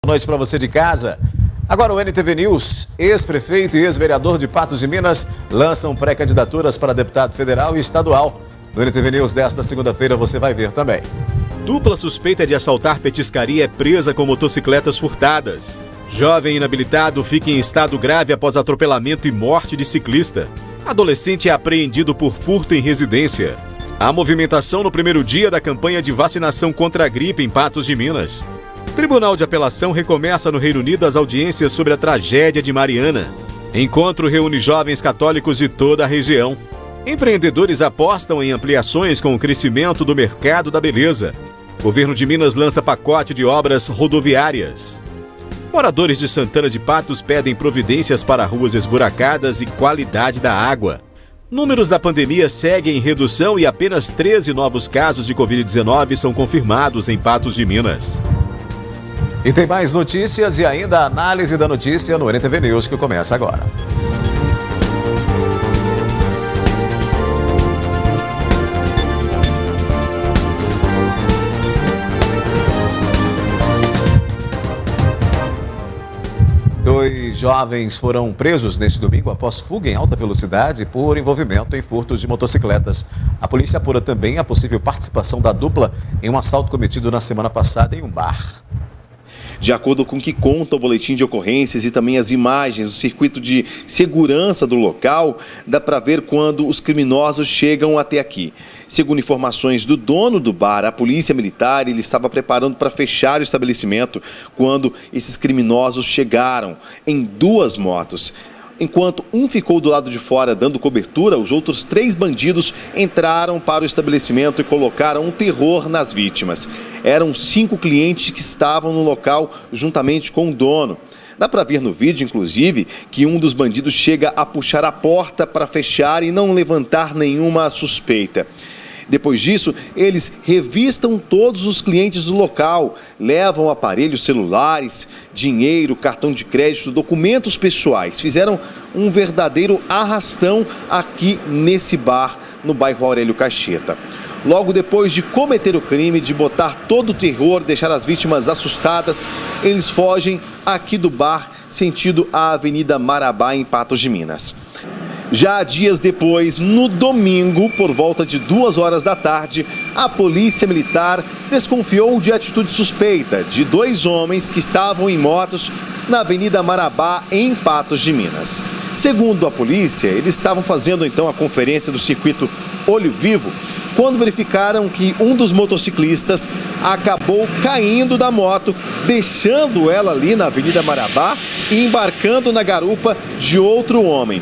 Boa noite para você de casa. Agora o NTV News, ex-prefeito e ex-vereador de Patos de Minas lançam pré-candidaturas para deputado federal e estadual. No NTV News desta segunda-feira você vai ver também. Dupla suspeita de assaltar petiscaria é presa com motocicletas furtadas. Jovem inabilitado fica em estado grave após atropelamento e morte de ciclista. Adolescente é apreendido por furto em residência. Há movimentação no primeiro dia da campanha de vacinação contra a gripe em Patos de Minas. Tribunal de Apelação recomeça no Reino Unido as audiências sobre a tragédia de Mariana. Encontro reúne jovens católicos de toda a região. Empreendedores apostam em ampliações com o crescimento do mercado da beleza. Governo de Minas lança pacote de obras rodoviárias. Moradores de Santana de Patos pedem providências para ruas esburacadas e qualidade da água. Números da pandemia seguem em redução e apenas 13 novos casos de Covid-19 são confirmados em Patos de Minas. E tem mais notícias e ainda a análise da notícia no NTV News que começa agora. Dois jovens foram presos neste domingo após fuga em alta velocidade por envolvimento em furtos de motocicletas. A polícia apura também a possível participação da dupla em um assalto cometido na semana passada em um bar. De acordo com o que conta o boletim de ocorrências e também as imagens do circuito de segurança do local, dá para ver quando os criminosos chegam até aqui. Segundo informações do dono do bar, a polícia militar, ele estava preparando para fechar o estabelecimento quando esses criminosos chegaram em duas motos. Enquanto um ficou do lado de fora dando cobertura, os outros 3 bandidos entraram para o estabelecimento e colocaram um terror nas vítimas. Eram 5 clientes que estavam no local juntamente com o dono. Dá para ver no vídeo, inclusive, que um dos bandidos chega a puxar a porta para fechar e não levantar nenhuma suspeita. Depois disso, eles revistam todos os clientes do local, levam aparelhos celulares, dinheiro, cartão de crédito, documentos pessoais. Fizeram um verdadeiro arrastão aqui nesse bar, no bairro Aurélio Caixeta. Logo depois de cometer o crime, de botar todo o terror, deixar as vítimas assustadas, eles fogem aqui do bar, sentido a Avenida Marabá, em Patos de Minas. Já dias depois, no domingo, por volta de 2 horas da tarde, a polícia militar desconfiou de atitude suspeita de 2 homens que estavam em motos na Avenida Marabá, em Patos de Minas. Segundo a polícia, eles estavam fazendo então a conferência do circuito Olho Vivo, quando verificaram que um dos motociclistas acabou caindo da moto, deixando ela ali na Avenida Marabá e embarcando na garupa de outro homem.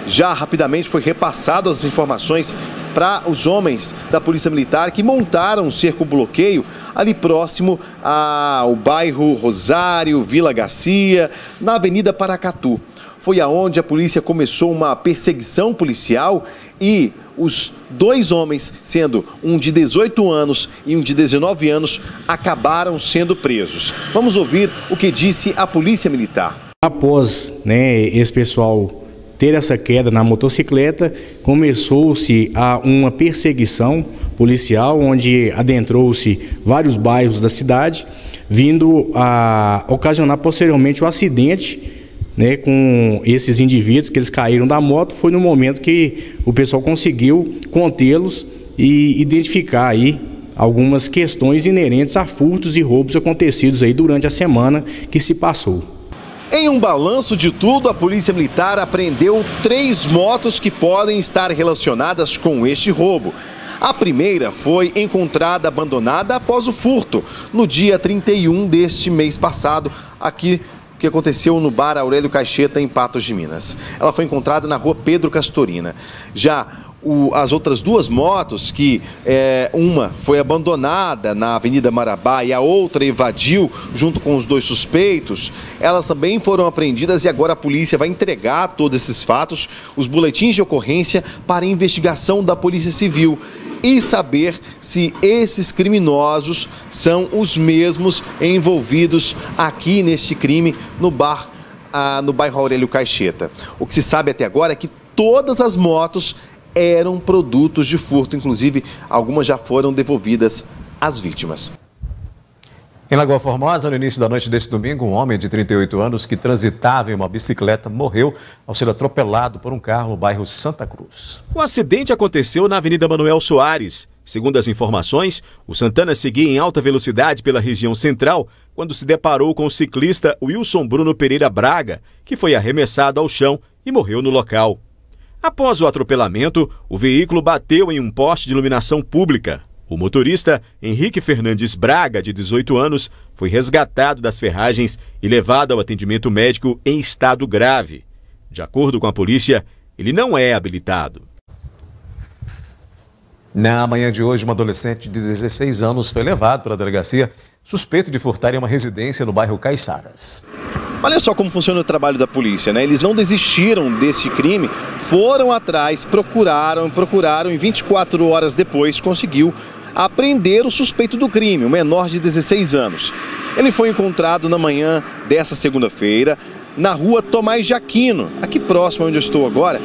Já rapidamente foi repassado as informações para os homens da Polícia Militar que montaram um cerco-bloqueio ali próximo ao bairro Rosário, Vila Garcia, na Avenida Paracatu. Foi aonde a polícia começou uma perseguição policial e os 2 homens, sendo um de 18 anos e um de 19 anos, acabaram sendo presos. Vamos ouvir o que disse a Polícia Militar. Após esse pessoal ter essa queda na motocicleta, começou-se a uma perseguição policial, onde adentrou-se vários bairros da cidade, vindo a ocasionar posteriormente o acidente com esses indivíduos, que eles caíram da moto. Foi no momento que o pessoal conseguiu contê-los e identificar aí algumas questões inerentes a furtos e roubos acontecidos aí durante a semana que se passou. Em um balanço de tudo, a Polícia Militar apreendeu 3 motos que podem estar relacionadas com este roubo. A primeira foi encontrada abandonada após o furto, no dia 31 deste mês passado, aqui que aconteceu no bar Aurélio Caixeta, em Patos de Minas. Ela foi encontrada na rua Pedro Castorina. Já as outras 2 motos, que uma foi abandonada na Avenida Marabá e a outra evadiu junto com os 2 suspeitos, elas também foram apreendidas e agora a polícia vai entregar todos esses fatos, os boletins de ocorrência, para investigação da Polícia Civil e saber se esses criminosos são os mesmos envolvidos aqui neste crime no bairro Aurélio Caixeta. O que se sabe até agora é que todas as motos eram produtos de furto, inclusive algumas já foram devolvidas às vítimas. Em Lagoa Formosa, no início da noite deste domingo, um homem de 38 anos que transitava em uma bicicleta morreu ao ser atropelado por um carro no bairro Santa Cruz. O acidente aconteceu na Avenida Manuel Soares. Segundo as informações, o Santana seguia em alta velocidade pela região central quando se deparou com o ciclista Wilson Bruno Pereira Braga, que foi arremessado ao chão e morreu no local. Após o atropelamento, o veículo bateu em um poste de iluminação pública. O motorista, Henrique Fernandes Braga, de 18 anos, foi resgatado das ferragens e levado ao atendimento médico em estado grave. De acordo com a polícia, ele não é habilitado. Na manhã de hoje, um adolescente de 16 anos foi levado para a delegacia suspeito de furtar em uma residência no bairro Caiçaras. Olha só como funciona o trabalho da polícia, né? Eles não desistiram desse crime, foram atrás, procuraram, e 24 horas depois conseguiu apreender o suspeito do crime, um menor de 16 anos. Ele foi encontrado na manhã dessa segunda-feira na rua Tomás de Aquino, aqui próximo onde eu estou agora.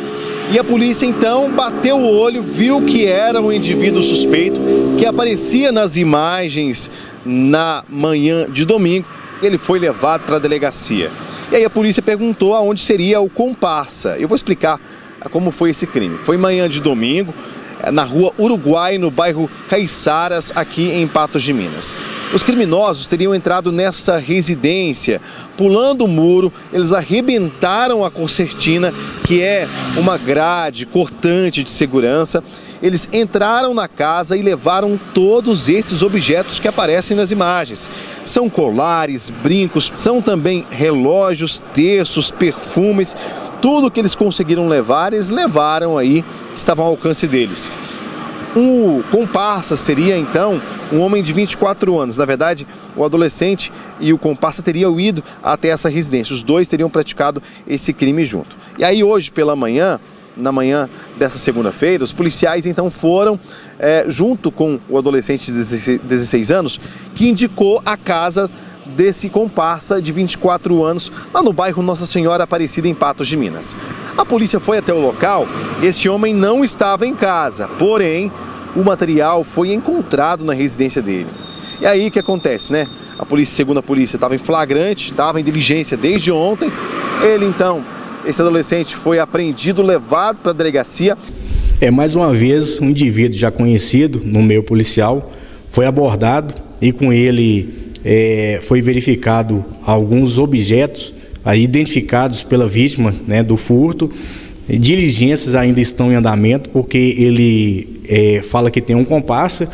E a polícia então bateu o olho, viu que era um indivíduo suspeito que aparecia nas imagens na manhã de domingo. Ele foi levado para a delegacia. E aí a polícia perguntou aonde seria o comparsa. Eu vou explicar como foi esse crime. Foi manhã de domingo, na rua Uruguai, no bairro Caiçaras, aqui em Patos de Minas. Os criminosos teriam entrado nessa residência, pulando o muro, eles arrebentaram a concertina, que é uma grade cortante de segurança. Eles entraram na casa e levaram todos esses objetos que aparecem nas imagens. São colares, brincos, são também relógios, terços, perfumes. Tudo que eles conseguiram levar, eles levaram aí, estavam ao alcance deles. O comparsa seria então um homem de 24 anos. Na verdade, o adolescente e o comparsa teriam ido até essa residência. Os dois teriam praticado esse crime junto. E aí hoje pela manhã, na manhã dessa segunda-feira, os policiais então foram junto com o adolescente de 16 anos, que indicou a casa desse comparsa de 24 anos, lá no bairro Nossa Senhora Aparecida, em Patos de Minas. A polícia foi até o local, esse homem não estava em casa, porém, o material foi encontrado na residência dele. E aí o que acontece, né? A polícia, segundo a polícia, estava em flagrante, estava em diligência desde ontem. Ele então, esse adolescente foi apreendido, levado para a delegacia. Mais uma vez, um indivíduo já conhecido no meio policial foi abordado e com ele foi verificado alguns objetos aí identificados pela vítima, né, do furto. Diligências ainda estão em andamento porque ele fala que tem um comparsa.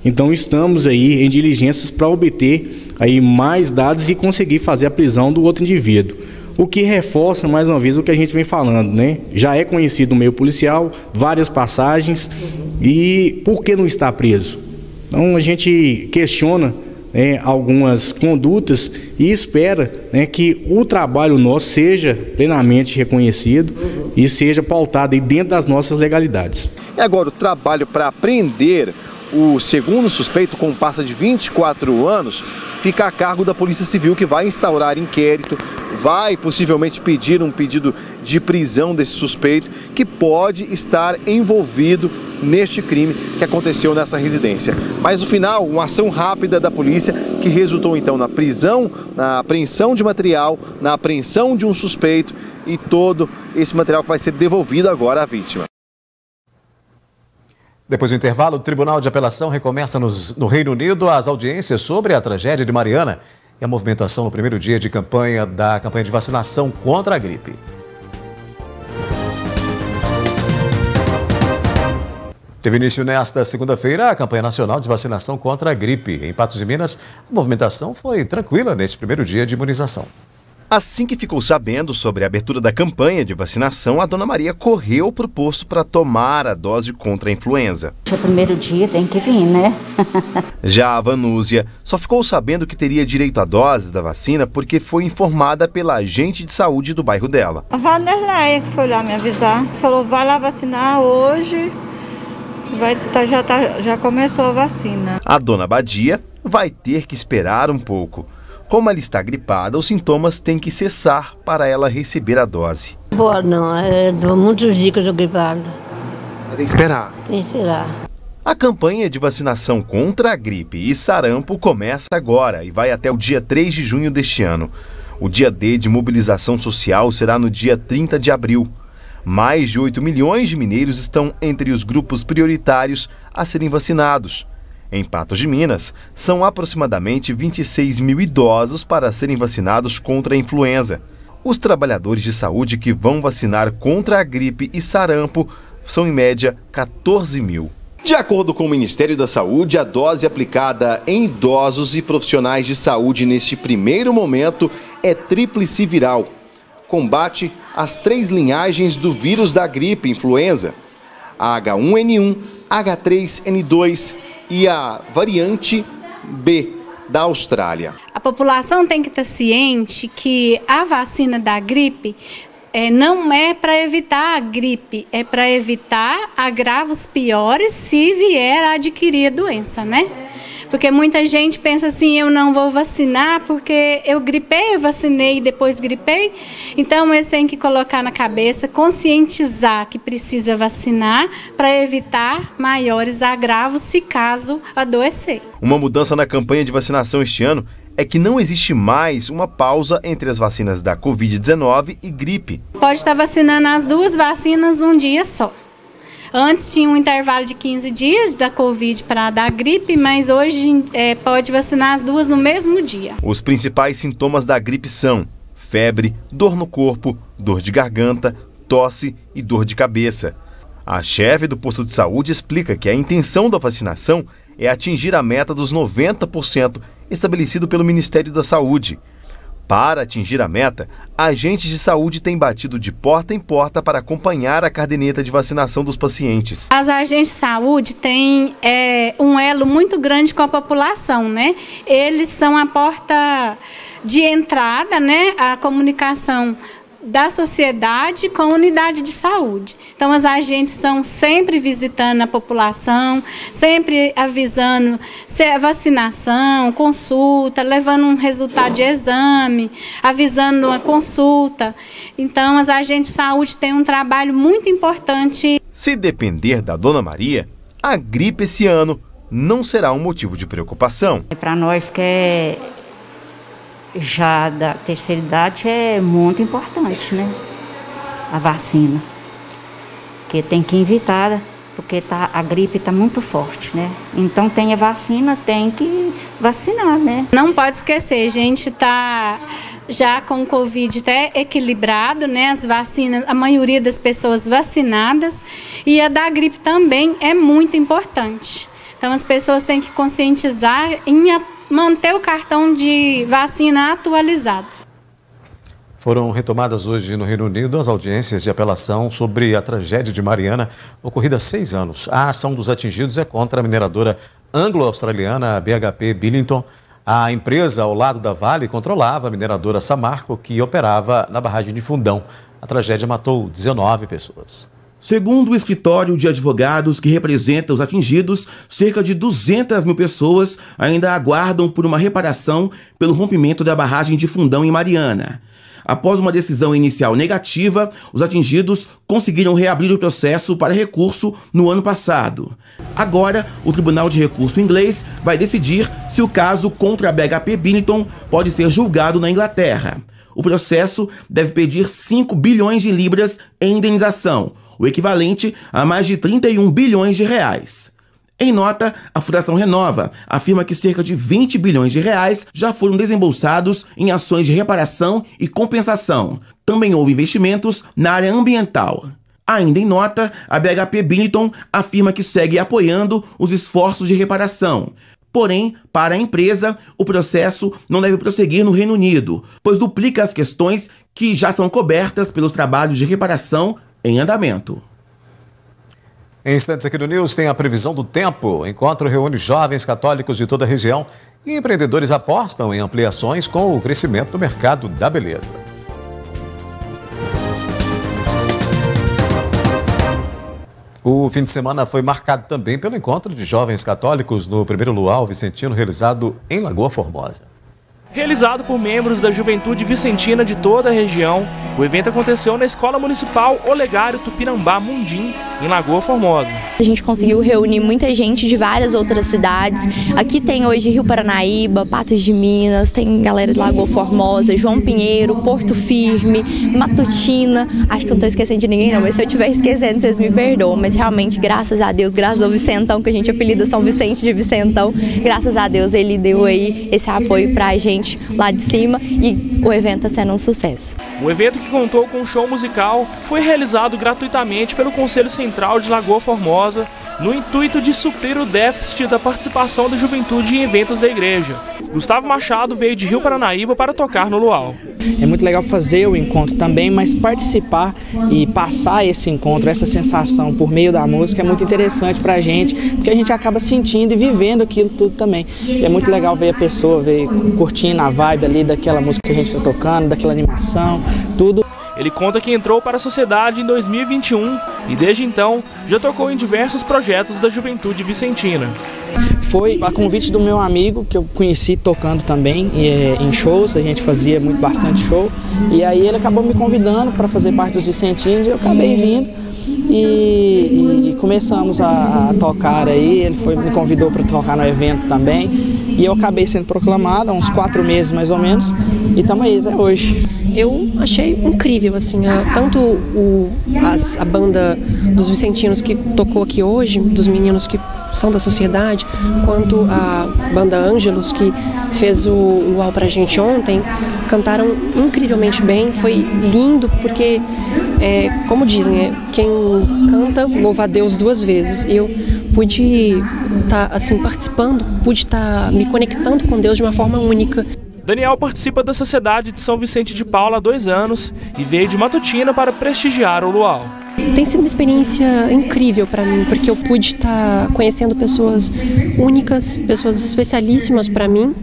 Então estamos aí em diligências para obter aí mais dados e conseguir fazer a prisão do outro indivíduo. O que reforça mais uma vez o que a gente vem falando, né? Já é conhecido no meio policial, várias passagens, e por que não está preso? Então a gente questiona algumas condutas e espera, né, que o trabalho nosso seja plenamente reconhecido e seja pautado aí dentro das nossas legalidades. E agora o trabalho para apreender o segundo suspeito, comparsa de 24 anos, fica a cargo da Polícia Civil, que vai instaurar inquérito, vai possivelmente pedir um pedido de prisão desse suspeito, que pode estar envolvido neste crime que aconteceu nessa residência. Mas no final, uma ação rápida da polícia que resultou então na prisão, na apreensão de material, na apreensão de um suspeito e todo esse material que vai ser devolvido agora à vítima. Depois do intervalo, o Tribunal de Apelação recomeça no Reino Unido as audiências sobre a tragédia de Mariana e a movimentação no primeiro dia de campanha de vacinação contra a gripe. Teve início nesta segunda-feira a campanha nacional de vacinação contra a gripe. Em Patos de Minas, a movimentação foi tranquila neste primeiro dia de imunização. Assim que ficou sabendo sobre a abertura da campanha de vacinação, a Dona Maria correu para o posto para tomar a dose contra a influenza. O primeiro dia tem que vir, né? Já a Vanúzia só ficou sabendo que teria direito à dose da vacina porque foi informada pela agente de saúde do bairro dela. A Vanderleia que foi lá me avisar, falou, vai lá vacinar hoje, já começou a vacina. A Dona Badia vai ter que esperar um pouco. Como ela está gripada, os sintomas têm que cessar para ela receber a dose. Boa não, muitos dias que eu estou gripada. Tem que esperar. Tem que esperar. A campanha de vacinação contra a gripe e sarampo começa agora e vai até o dia 3 de junho deste ano. O dia D de mobilização social será no dia 30 de abril. Mais de 8 milhões de mineiros estão entre os grupos prioritários a serem vacinados. Em Patos de Minas, são aproximadamente 26 mil idosos para serem vacinados contra a influenza. Os trabalhadores de saúde que vão vacinar contra a gripe e sarampo são, em média, 14 mil. De acordo com o Ministério da Saúde, a dose aplicada em idosos e profissionais de saúde neste primeiro momento é tríplice viral. Combate as 3 linhagens do vírus da gripe influenza, a H1N1, H3N2 e a variante B da Austrália. A população tem que estar ciente que a vacina da gripe não é para evitar a gripe, é para evitar agravos piores se vier a adquirir a doença, né? Porque muita gente pensa assim, eu não vou vacinar porque eu gripei, eu vacinei e depois gripei. Então, eles têm que colocar na cabeça, conscientizar que precisa vacinar para evitar maiores agravos se caso adoecer. Uma mudança na campanha de vacinação este ano é que não existe mais uma pausa entre as vacinas da Covid-19 e gripe. Pode estar vacinando as 2 vacinas num dia só. Antes tinha um intervalo de 15 dias da Covid para a da gripe, mas hoje pode vacinar as 2 no mesmo dia. Os principais sintomas da gripe são febre, dor no corpo, dor de garganta, tosse e dor de cabeça. A chefe do posto de saúde explica que a intenção da vacinação é atingir a meta dos 90% estabelecido pelo Ministério da Saúde. Para atingir a meta, agentes de saúde têm batido de porta em porta para acompanhar a caderneta de vacinação dos pacientes. As agentes de saúde têm um elo muito grande com a população, né? Eles são a porta de entrada, né? A comunicação da sociedade com a unidade de saúde. Então, as agentes estão sempre visitando a população, sempre avisando se é vacinação, consulta, levando um resultado de exame, avisando uma consulta. Então, as agentes de saúde têm um trabalho muito importante. Se depender da Dona Maria, a gripe esse ano não será um motivo de preocupação. Para nós que já da terceira idade é muito importante, né? A vacina. Porque tem que evitar, porque a gripe está muito forte, né? Então tem a vacina, tem que vacinar, né? Não pode esquecer, a gente está já com o Covid até equilibrado, né? As vacinas, a maioria das pessoas vacinadas, e a da gripe também é muito importante. Então as pessoas têm que conscientizar em manter o cartão de vacina atualizado. Foram retomadas hoje no Reino Unido as audiências de apelação sobre a tragédia de Mariana, ocorrida há 6 anos. A ação dos atingidos é contra a mineradora anglo-australiana BHP Billiton. A empresa ao lado da Vale controlava a mineradora Samarco, que operava na barragem de Fundão. A tragédia matou 19 pessoas. Segundo o escritório de advogados que representa os atingidos, cerca de 200 mil pessoas ainda aguardam por uma reparação pelo rompimento da barragem de Fundão em Mariana. Após uma decisão inicial negativa, os atingidos conseguiram reabrir o processo para recurso no ano passado. Agora, o Tribunal de Recurso inglês vai decidir se o caso contra a BHP Billiton pode ser julgado na Inglaterra. O processo deve pedir 5 bilhões de libras em indenização, o equivalente a mais de 31 bilhões de reais. Em nota, a Fundação Renova afirma que cerca de 20 bilhões de reais já foram desembolsados em ações de reparação e compensação. Também houve investimentos na área ambiental. Ainda em nota, a BHP Billiton afirma que segue apoiando os esforços de reparação. Porém, para a empresa, o processo não deve prosseguir no Reino Unido, pois duplica as questões que já são cobertas pelos trabalhos de reparação em andamento. Em instantes aqui do News tem a previsão do tempo. O encontro reúne jovens católicos de toda a região e empreendedores apostam em ampliações com o crescimento do mercado da beleza. O fim de semana foi marcado também pelo encontro de jovens católicos no primeiro luau vicentino realizado em Lagoa Formosa. Realizado por membros da Juventude Vicentina de toda a região, o evento aconteceu na Escola Municipal Olegário Tupinambá Mundim, em Lagoa Formosa. A gente conseguiu reunir muita gente de várias outras cidades. Aqui tem hoje Rio Paranaíba, Patos de Minas, tem galera de Lagoa Formosa, João Pinheiro, Porto Firme, Matutina. Acho que não estou esquecendo de ninguém não, mas se eu estiver esquecendo, vocês me perdoam. Mas realmente, graças a Deus, graças ao Vicentão, que a gente apelida São Vicente de Vicentão, graças a Deus ele deu aí esse apoio pra gente lá de cima e o evento está sendo um sucesso. O evento, que contou com um show musical, foi realizado gratuitamente pelo Conselho Central de Lagoa Formosa, no intuito de suprir o déficit da participação da juventude em eventos da igreja. Gustavo Machado veio de Rio Paranaíba para tocar no Luau. É muito legal fazer o encontro também, mas participar e passar esse encontro, essa sensação por meio da música é muito interessante pra gente, porque a gente acaba sentindo e vivendo aquilo tudo também. E é muito legal ver a pessoa, curtindo a vibe ali daquela música que a gente está tocando, daquela animação, tudo. Ele conta que entrou para a sociedade em 2021 e desde então já tocou em diversos projetos da Juventude Vicentina. Foi a convite do meu amigo, que eu conheci tocando também em shows, a gente fazia bastante show, e aí ele acabou me convidando para fazer parte dos Vicentinos e eu acabei vindo e começamos a tocar aí. Ele me convidou para tocar no evento também e eu acabei sendo proclamado há uns 4 meses mais ou menos e estamos aí até hoje. Eu achei incrível, assim, tanto a banda dos Vicentinos que tocou aqui hoje, dos meninos que são da sociedade, quanto a banda Ângelos, que fez o luau pra gente ontem, cantaram incrivelmente bem. Foi lindo porque, como dizem, quem canta louva a Deus 2 vezes. Eu pude estar assim, participando, pude estar me conectando com Deus de uma forma única. Daniel participa da Sociedade de São Vicente de Paula há 2 anos e veio de Matutina para prestigiar o luau. Tem sido uma experiência incrível para mim, porque eu pude estar conhecendo pessoas únicas, pessoas especialíssimas para mim.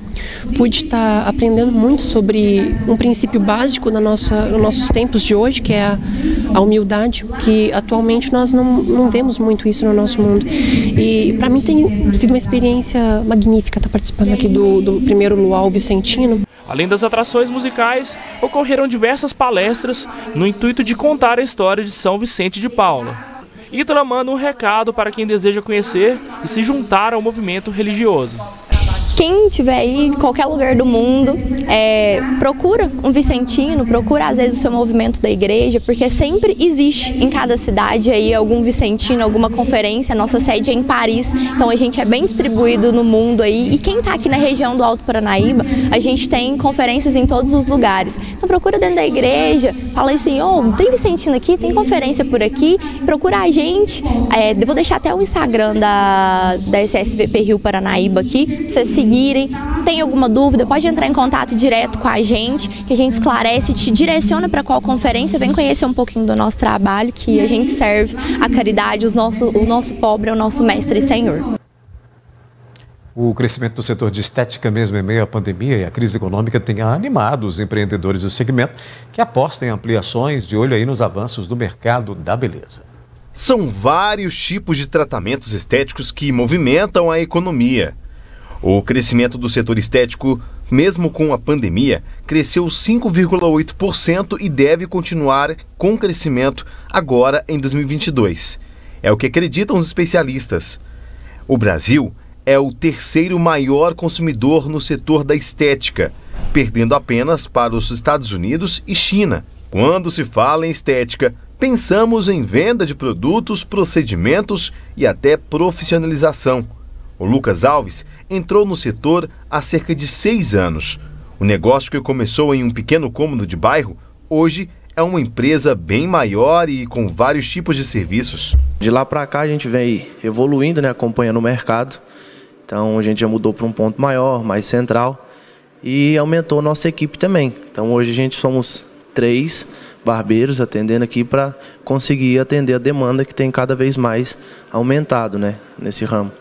Pude estar aprendendo muito sobre um princípio básico nos nossos tempos de hoje, que é a humildade, que atualmente nós não vemos muito isso no nosso mundo. E para mim tem sido uma experiência magnífica estar participando aqui do primeiro Luau Vicentino. Além das atrações musicais, ocorreram diversas palestras no intuito de contar a história de São Vicente de Paula. Ítala manda um recado para quem deseja conhecer e se juntar ao movimento religioso. Quem estiver aí em qualquer lugar do mundo, procura um vicentino, procura às vezes o seu movimento da igreja, porque sempre existe em cada cidade aí algum vicentino, alguma conferência. A nossa sede é em Paris, então a gente é bem distribuído no mundo aí. E quem está aqui na região do Alto Paranaíba, a gente tem conferências em todos os lugares. Então procura dentro da igreja, fala assim, tem vicentino aqui, tem conferência por aqui, procura a gente. Vou deixar até o Instagram da SSVP Rio Paranaíba aqui, para vocês seguirem. Tem alguma dúvida, pode entrar em contato direto com a gente, que a gente esclarece, te direciona para qual conferência. Vem conhecer um pouquinho do nosso trabalho, que a gente serve a caridade, o nosso pobre é o nosso mestre e senhor. O crescimento do setor de estética mesmo em meio à pandemia e à crise econômica tem animado os empreendedores do segmento, que apostam em ampliações de olho aí nos avanços do mercado da beleza. São vários tipos de tratamentos estéticos que movimentam a economia. O crescimento do setor estético, mesmo com a pandemia, cresceu 5,8% e deve continuar com crescimento agora em 2022. É o que acreditam os especialistas. O Brasil é o 3º maior consumidor no setor da estética, perdendo apenas para os Estados Unidos e China. Quando se fala em estética, pensamos em venda de produtos, procedimentos e até profissionalização. O Lucas Alves entrou no setor há cerca de 6 anos. O negócio, que começou em um pequeno cômodo de bairro, hoje é uma empresa bem maior e com vários tipos de serviços. De lá para cá a gente vem evoluindo, acompanhando o mercado. Então a gente já mudou para um ponto maior, mais central, e aumentou a nossa equipe também. Então hoje a gente somos 3 barbeiros atendendo aqui para conseguir atender a demanda que tem cada vez mais aumentado nesse ramo.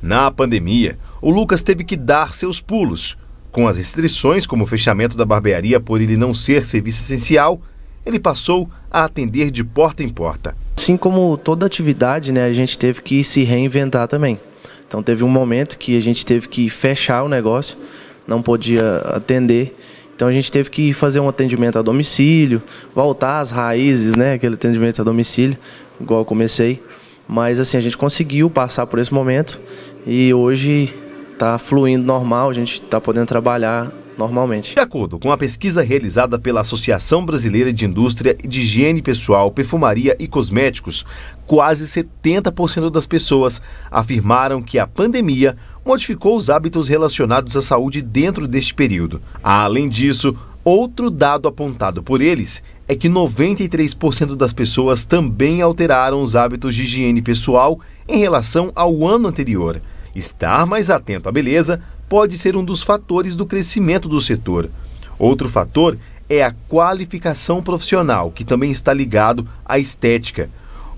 Na pandemia, o Lucas teve que dar seus pulos. Com as restrições, como o fechamento da barbearia por ele não ser serviço essencial, ele passou a atender de porta em porta. Assim como toda atividade, a gente teve que se reinventar também. Então teve um momento que a gente teve que fechar o negócio, não podia atender. Então a gente teve que fazer um atendimento a domicílio, voltar às raízes, né, aquele atendimento a domicílio, igual eu comecei. Mas assim, a gente conseguiu passar por esse momento e hoje está fluindo normal, a gente está podendo trabalhar normalmente. De acordo com a pesquisa realizada pela Associação Brasileira de Indústria de Higiene Pessoal, Perfumaria e Cosméticos, quase 70% das pessoas afirmaram que a pandemia modificou os hábitos relacionados à saúde dentro deste período. Além disso, outro dado apontado por eles é que 93% das pessoas também alteraram os hábitos de higiene pessoal em relação ao ano anterior. Estar mais atento à beleza pode ser um dos fatores do crescimento do setor. Outro fator é a qualificação profissional, que também está ligado à estética.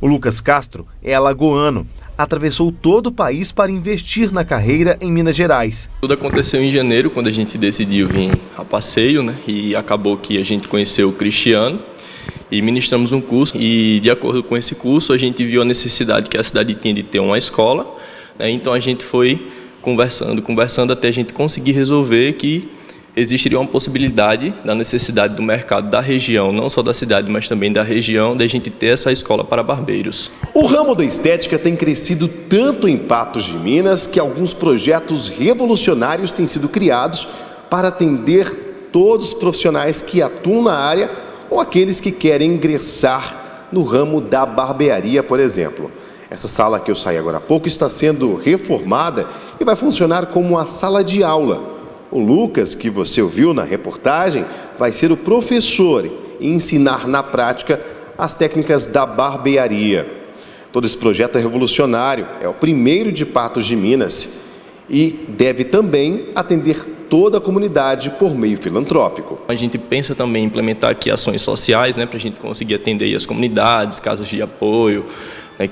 O Lucas Castro é alagoano, atravessou todo o país para investir na carreira em Minas Gerais. Tudo aconteceu em janeiro, quando a gente decidiu vir a passeio, né? E acabou que a gente conheceu o Cristiano e ministramos um curso. E de acordo com esse curso, a gente viu a necessidade que a cidade tinha de ter uma escola, né? Então a gente foi conversando até a gente conseguir resolver que existiria uma possibilidade da necessidade do mercado da região, não só da cidade, mas também da região, da gente ter essa escola para barbeiros. O ramo da estética tem crescido tanto em Patos de Minas que alguns projetos revolucionários têm sido criados para atender todos os profissionais que atuam na área ou aqueles que querem ingressar no ramo da barbearia, por exemplo. Essa sala que eu saí agora há pouco está sendo reformada e vai funcionar como uma sala de aula. O Lucas, que você ouviu na reportagem, vai ser o professor e ensinar na prática as técnicas da barbearia. Todo esse projeto é revolucionário, é o primeiro de Patos de Minas e deve também atender toda a comunidade por meio filantrópico. A gente pensa também em implementar aqui ações sociais, né, para a gente conseguir atender as comunidades, casas de apoio,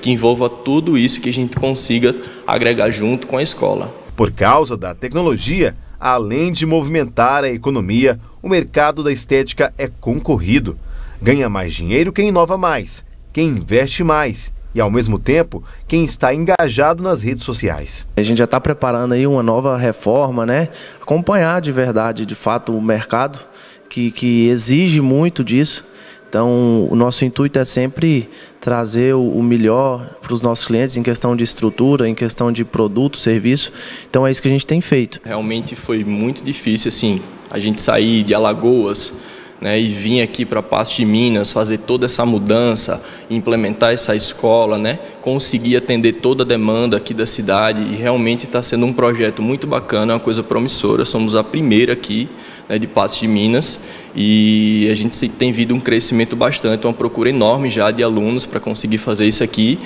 que envolva tudo isso que a gente consiga agregar junto com a escola. Por causa da tecnologia, além de movimentar a economia, o mercado da estética é concorrido. Ganha mais dinheiro quem inova mais, quem investe mais e, ao mesmo tempo, quem está engajado nas redes sociais. A gente já está preparando aí uma nova reforma, né? Acompanhar de verdade, de fato, o mercado que exige muito disso. Então, o nosso intuito é sempre trazer o melhor para os nossos clientes em questão de estrutura, em questão de produto, serviço. Então, é isso que a gente tem feito. Realmente foi muito difícil, assim, a gente sair de Alagoas, né, e vir aqui para Patos de Minas, fazer toda essa mudança, implementar essa escola, né, conseguir atender toda a demanda aqui da cidade. E realmente está sendo um projeto muito bacana, uma coisa promissora. Somos a primeira aqui, né, de Patos de Minas, e a gente tem visto um crescimento bastante, uma procura enorme já de alunos para conseguir fazer isso aqui,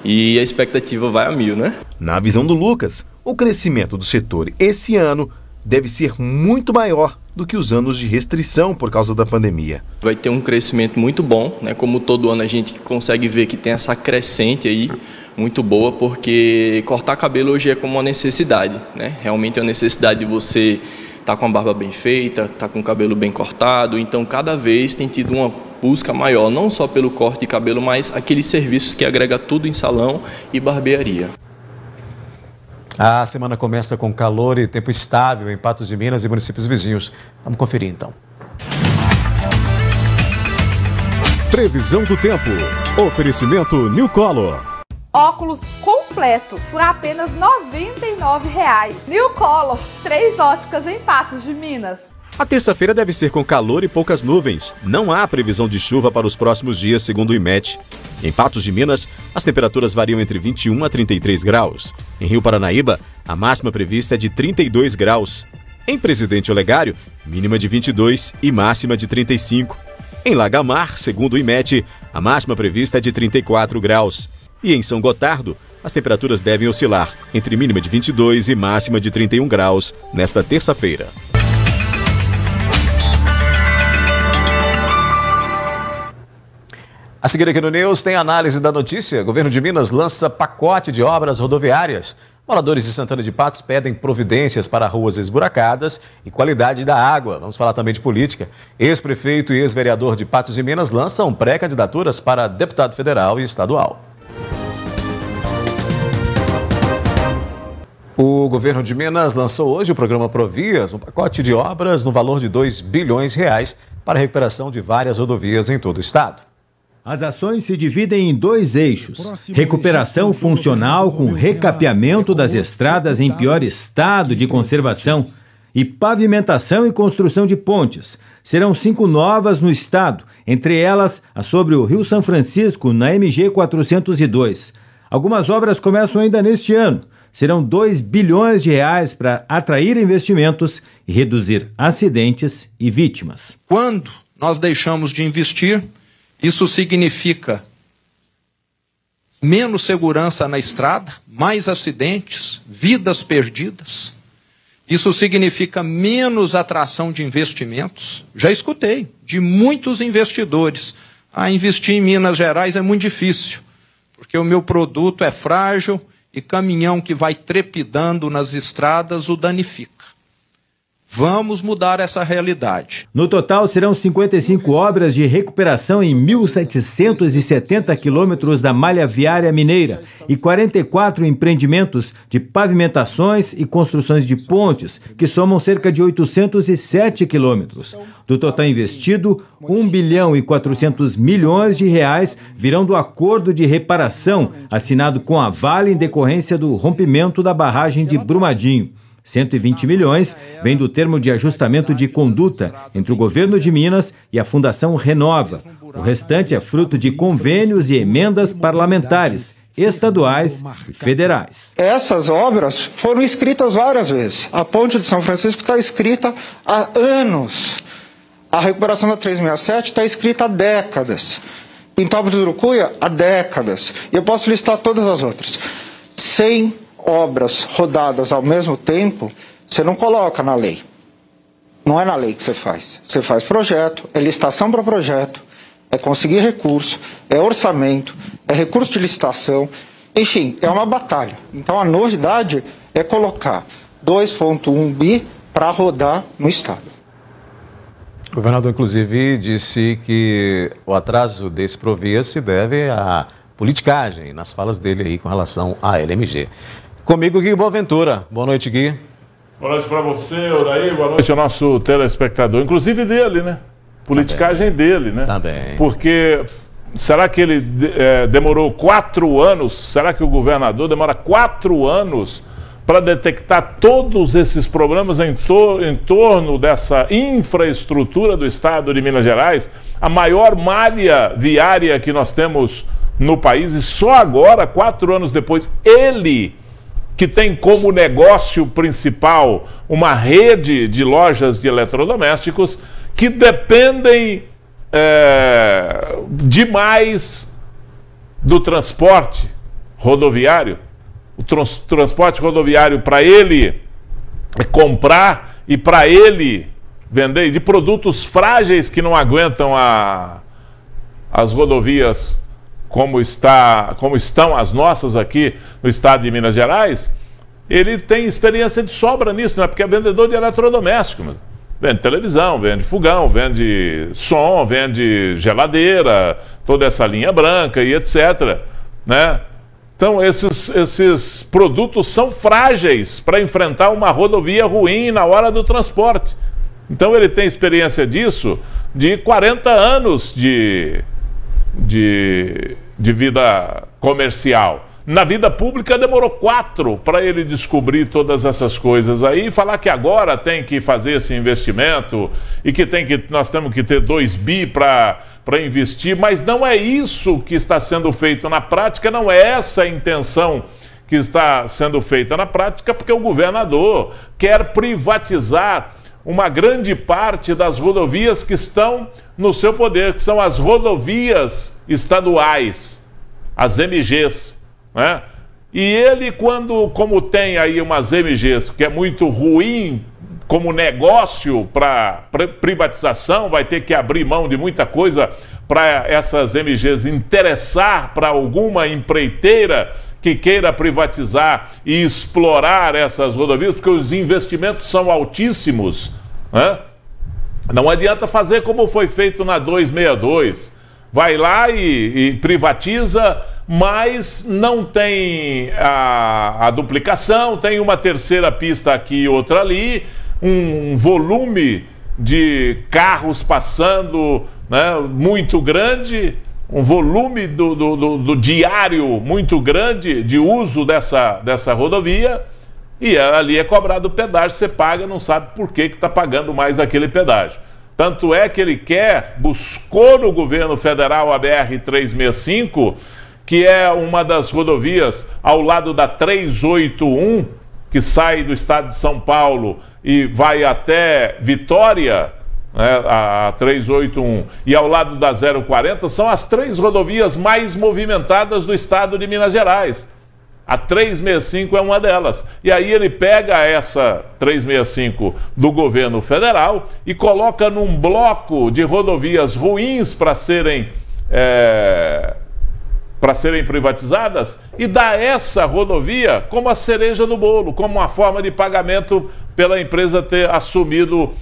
e a expectativa vai a 1000, né? Na visão do Lucas, o crescimento do setor esse ano deve ser muito maior do que os anos de restrição por causa da pandemia. Vai ter um crescimento muito bom, né? Como todo ano a gente consegue ver que tem essa crescente aí, muito boa, porque cortar cabelo hoje é como uma necessidade, né? Realmente é uma necessidade de você tá com a barba bem feita, tá com o cabelo bem cortado, então cada vez tem tido uma busca maior, não só pelo corte de cabelo, mas aqueles serviços que agrega tudo em salão e barbearia. A semana começa com calor e tempo estável em Patos de Minas e municípios vizinhos. Vamos conferir então. Previsão do tempo. Oferecimento New Color. Óculos completo por apenas R$ 99,00. New Color, 3 óticas em Patos de Minas. A terça-feira deve ser com calor e poucas nuvens. Não há previsão de chuva para os próximos dias, segundo o IMET. Em Patos de Minas, as temperaturas variam entre 21 a 33 graus. Em Rio Paranaíba, a máxima prevista é de 32 graus. Em Presidente Olegário, mínima de 22 e máxima de 35. Em Lagamar, segundo o IMET, a máxima prevista é de 34 graus. E em São Gotardo, as temperaturas devem oscilar entre mínima de 22 e máxima de 31 graus nesta terça-feira. A seguir aqui no News tem análise da notícia. O governo de Minas lança pacote de obras rodoviárias. Moradores de Santana de Patos pedem providências para ruas esburacadas e qualidade da água. Vamos falar também de política. Ex-prefeito e ex-vereador de Patos de Minas lançam pré-candidaturas para deputado federal e estadual. O governo de Minas lançou hoje o programa Provias, um pacote de obras no valor de R$2 bilhões para a recuperação de várias rodovias em todo o estado. As ações se dividem em 2 eixos: recuperação funcional com recapeamento das estradas em pior estado de conservação e pavimentação e construção de pontes. Serão 5 novas no estado, entre elas a sobre o Rio São Francisco, na MG 402. Algumas obras começam ainda neste ano. Serão R$2 bilhões para atrair investimentos e reduzir acidentes e vítimas. Quando nós deixamos de investir, isso significa menos segurança na estrada, mais acidentes, vidas perdidas. Isso significa menos atração de investimentos. Já escutei de muitos investidores: investir em Minas Gerais é muito difícil, porque o meu produto é frágil e caminhão que vai trepidando nas estradas o danifica. Vamos mudar essa realidade. No total, serão 55 obras de recuperação em 1.770 quilômetros da malha viária mineira e 44 empreendimentos de pavimentações e construções de pontes, que somam cerca de 807 quilômetros. Do total investido, R$1 bilhão e 400 milhões virão do acordo de reparação assinado com a Vale em decorrência do rompimento da barragem de Brumadinho. 120 milhões vem do termo de ajustamento de conduta entre o governo de Minas e a Fundação Renova. O restante é fruto de convênios e emendas parlamentares, estaduais e federais. Essas obras foram escritas várias vezes. A ponte de São Francisco está escrita há anos. A recuperação da 367 está escrita há décadas. Pintópolis do Urucuia, há décadas. E eu posso listar todas as outras. 100 obras rodadas ao mesmo tempo, você não coloca na lei. Não é na lei que você faz. Você faz projeto, é licitação para projeto, é conseguir recurso, é orçamento, é recurso de licitação, enfim, é uma batalha. Então a novidade é colocar 2,1 bi para rodar no estado. O governador, inclusive, disse que o atraso desse Provias se deve à politicagem nas falas dele aí com relação à LMG. Comigo, Gui Boaventura. Boa noite, Gui. Boa noite para você, Odair. Boa noite ao nosso telespectador, inclusive dele, né? Politicagem dele, né? Também. Porque será que ele demorou 4 anos? Será que o governador demora 4 anos para detectar todos esses problemas em torno dessa infraestrutura do estado de Minas Gerais? A maior malha viária que nós temos no país, e só agora, 4 anos depois, ele, que tem como negócio principal uma rede de lojas de eletrodomésticos que dependem demais do transporte rodoviário. O transporte rodoviário para ele comprar e para ele vender, de produtos frágeis que não aguentam as rodovias como estão as nossas aqui no estado de Minas Gerais. Ele tem experiência de sobra nisso, não é? Porque é vendedor de eletrodoméstico. Vende televisão, vende fogão, vende som, vende geladeira, toda essa linha branca e etc., né? Então, esses produtos são frágeis para enfrentar uma rodovia ruim na hora do transporte. Então, ele tem experiência disso de 40 anos de vida comercial. Na vida pública demorou 4 para ele descobrir todas essas coisas aí e falar que agora tem que fazer esse investimento e que nós temos que ter 2 bi para investir, mas não é isso que está sendo feito na prática, não é essa a intenção que está sendo feita na prática, porque o governador quer privatizar uma grande parte das rodovias que estão no seu poder, que são as rodovias estaduais, as MGs, né? E ele, como tem aí umas MGs que é muito ruim como negócio para privatização, vai ter que abrir mão de muita coisa para essas MGs interessar para alguma empreiteira que queira privatizar e explorar essas rodovias, porque os investimentos são altíssimos, né? Não adianta fazer como foi feito na 262. Vai lá e privatiza, mas não tem a duplicação, tem uma terceira pista aqui e outra ali, um volume de carros passando, né, muito grande, um volume do diário muito grande de uso dessa rodovia, e ali é cobrado pedágio, você paga, não sabe por que está pagando mais aquele pedágio. Tanto é que ele buscou no governo federal a BR-365, que é uma das rodovias ao lado da 381, que sai do estado de São Paulo e vai até Vitória, né, a 381, e ao lado da 040, são as 3 rodovias mais movimentadas do estado de Minas Gerais. A 365 é uma delas. E aí ele pega essa 365 do governo federal e coloca num bloco de rodovias ruins para serem privatizadas, e dá essa rodovia como a cereja do bolo, como uma forma de pagamento pela empresa ter assumido.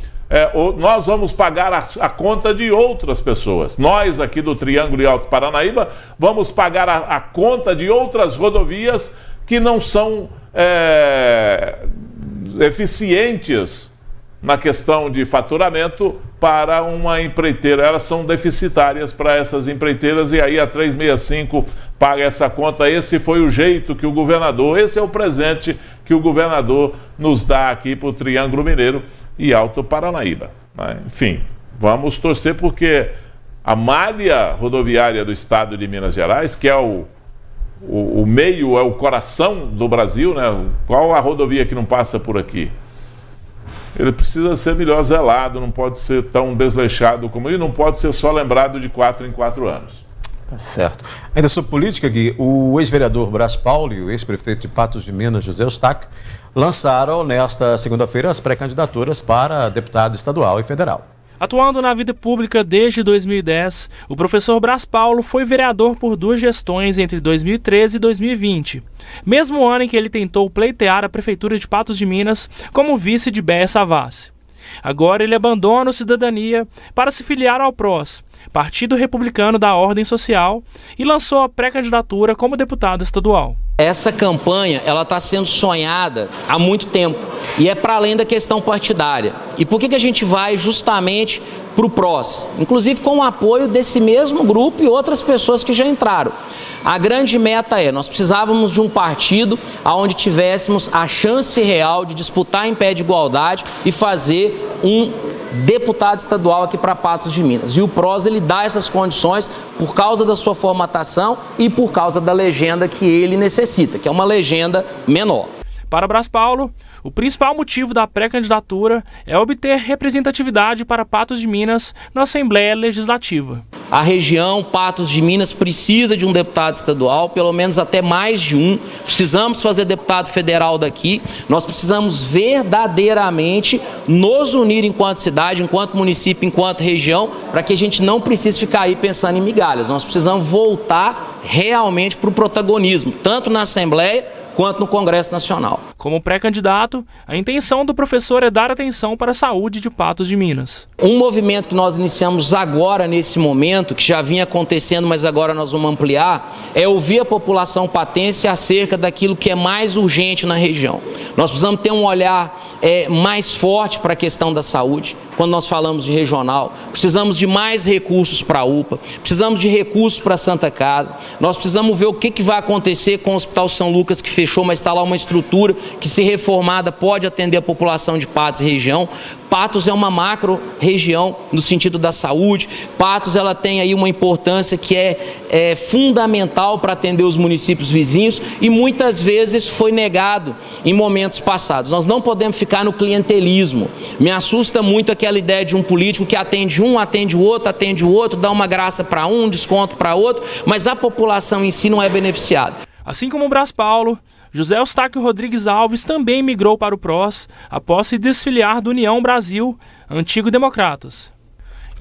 Nós vamos pagar a conta de outras pessoas. Nós aqui do Triângulo e Alto Paranaíba vamos pagar a conta de outras rodovias que não são eficientes na questão de faturamento para uma empreiteira. Elas são deficitárias para essas empreiteiras, e aí a 365 paga essa conta. Esse foi o jeito que o governador, esse é o presente que o governador nos dá aqui para o Triângulo Mineiro e Alto Paranaíba. Enfim, vamos torcer, porque a malha rodoviária do estado de Minas Gerais, que é o meio, é o coração do Brasil, né? Qual a rodovia que não passa por aqui? Ele precisa ser melhor zelado, não pode ser tão desleixado como ele, não pode ser só lembrado de 4 em 4 anos. Tá certo. Ainda sobre política, Gui, o ex-vereador Brás Paulo e o ex-prefeito de Patos de Minas, José Eustáquio, lançaram nesta segunda-feira as pré-candidaturas para deputado estadual e federal. Atuando na vida pública desde 2010, o professor Brás Paulo foi vereador por 2 gestões entre 2013 e 2020, mesmo ano em que ele tentou pleitear a Prefeitura de Patos de Minas como vice de Béia Savassi. Agora ele abandona o Cidadania para se filiar ao PROS, Partido Republicano da Ordem Social, e lançou a pré-candidatura como deputado estadual. Essa campanha, ela está sendo sonhada há muito tempo, e é para além da questão partidária. E por que a gente vai justamente para o PROS? Inclusive com o apoio desse mesmo grupo e outras pessoas que já entraram. A grande meta nós precisávamos de um partido onde tivéssemos a chance real de disputar em pé de igualdade e fazer um deputado estadual aqui para Patos de Minas. E o PROS, ele dá essas condições por causa da sua formatação e por causa da legenda que ele necessita, que é uma legenda menor. Para Brás Paulo, o principal motivo da pré-candidatura é obter representatividade para Patos de Minas na Assembleia Legislativa. A região Patos de Minas precisa de um deputado estadual, pelo menos até mais de um. Precisamos fazer deputado federal daqui. Nós precisamos verdadeiramente nos unir enquanto cidade, enquanto município, enquanto região, para que a gente não precise ficar aí pensando em migalhas. Nós precisamos voltar realmente para o protagonismo, tanto na Assembleia quanto no Congresso Nacional. Como pré-candidato, a intenção do professor é dar atenção para a saúde de Patos de Minas. Um movimento que nós iniciamos agora, nesse momento, que já vinha acontecendo, mas agora nós vamos ampliar, é ouvir a população patense acerca daquilo que é mais urgente na região. Nós precisamos ter um olhar mais forte para a questão da saúde, quando nós falamos de regional. Precisamos de mais recursos para a UPA, precisamos de recursos para a Santa Casa, nós precisamos ver o que vai acontecer com o Hospital São Lucas, que fechou, mas está lá uma estrutura que, se reformada, pode atender a população de Patos e região. Patos é uma macro região no sentido da saúde. Patos, ela tem aí uma importância que é fundamental para atender os municípios vizinhos e muitas vezes foi negado em momentos passados. Nós não podemos ficar no clientelismo. Me assusta muito aquela ideia de um político que atende um, atende o outro, dá uma graça para um, desconto para outro, mas a população em si não é beneficiada. Assim como o Brás Paulo, José Eustáquio Rodrigues Alves também migrou para o PROS após se desfiliar do União Brasil, antigo Democratas.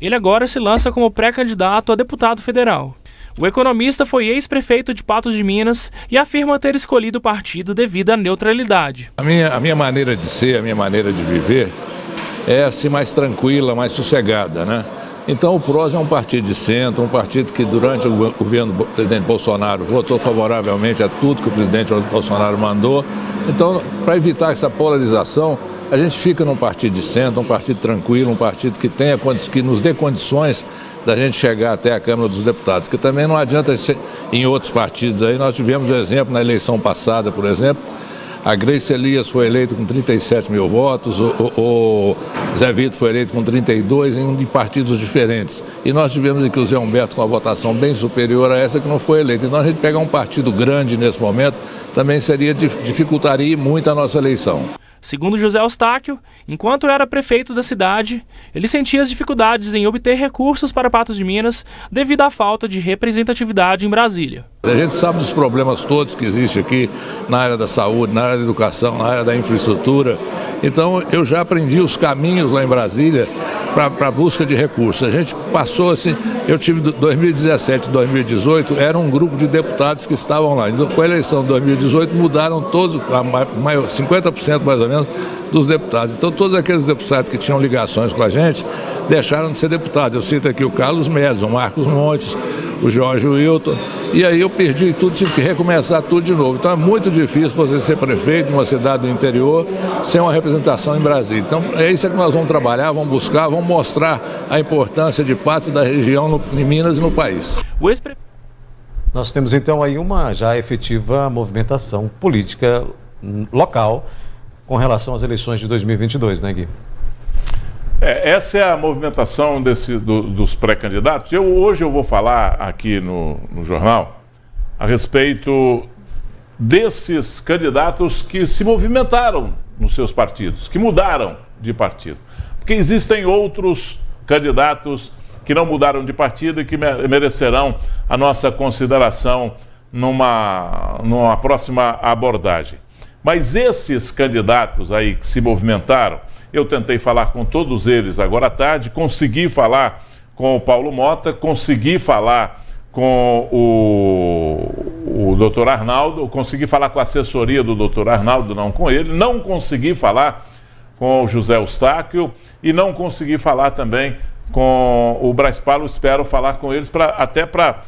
Ele agora se lança como pré-candidato a deputado federal. O economista foi ex-prefeito de Patos de Minas e afirma ter escolhido o partido devido à neutralidade. A minha maneira de ser, a minha maneira de viver é assim mais tranquila, mais sossegada, né? Então o PROS é um partido de centro, um partido que durante o governo do presidente Bolsonaro votou favoravelmente a tudo que o presidente Bolsonaro mandou. Então, para evitar essa polarização, a gente fica num partido de centro, um partido tranquilo, um partido que que nos dê condições da gente chegar até a Câmara dos Deputados, que também não adianta ser em outros partidos aí. Nós tivemos um exemplo na eleição passada, por exemplo, a Grace Elias foi eleita com 37 mil votos, o Zé Vitor foi eleito com 32 em partidos diferentes. E nós tivemos aqui o Zé Humberto com uma votação bem superior a essa que não foi eleita. Então a gente pegar um partido grande nesse momento também dificultaria muito a nossa eleição. Segundo José Eustáquio, enquanto era prefeito da cidade, ele sentia as dificuldades em obter recursos para Patos de Minas devido à falta de representatividade em Brasília. A gente sabe dos problemas todos que existem aqui na área da saúde, na área da educação, na área da infraestrutura. Então eu já aprendi os caminhos lá em Brasília para a busca de recursos. A gente passou assim, eu tive 2017 e 2018, era um grupo de deputados que estavam lá. Com a eleição de 2018 mudaram todos, 50% mais ou menos, dos deputados. Então todos aqueles deputados que tinham ligações com a gente deixaram de ser deputados. Eu cito aqui o Carlos Médios, o Marcos Montes, o Jorge Wilton, e aí eu perdi tudo, tive que recomeçar tudo de novo. Então é muito difícil você ser prefeito de uma cidade do interior sem uma representação em Brasília. Então é isso que nós vamos trabalhar, vamos buscar, vamos mostrar a importância de Patos da região em Minas e no país. Nós temos então aí uma já efetiva movimentação política local com relação às eleições de 2022, né, Gui? Essa é a movimentação dos pré-candidatos. Hoje eu vou falar aqui no jornal a respeito desses candidatos que se movimentaram nos seus partidos, que mudaram de partido. Porque existem outros candidatos que não mudaram de partido e que merecerão a nossa consideração numa próxima abordagem. Mas esses candidatos aí que se movimentaram, eu tentei falar com todos eles agora à tarde, consegui falar com o Paulo Mota, consegui falar com o doutor Arnaldo, consegui falar com a assessoria do doutor Arnaldo, não com ele, não consegui falar com o José Eustáquio e não consegui falar também com o Braz Paulo. Espero falar com eles até para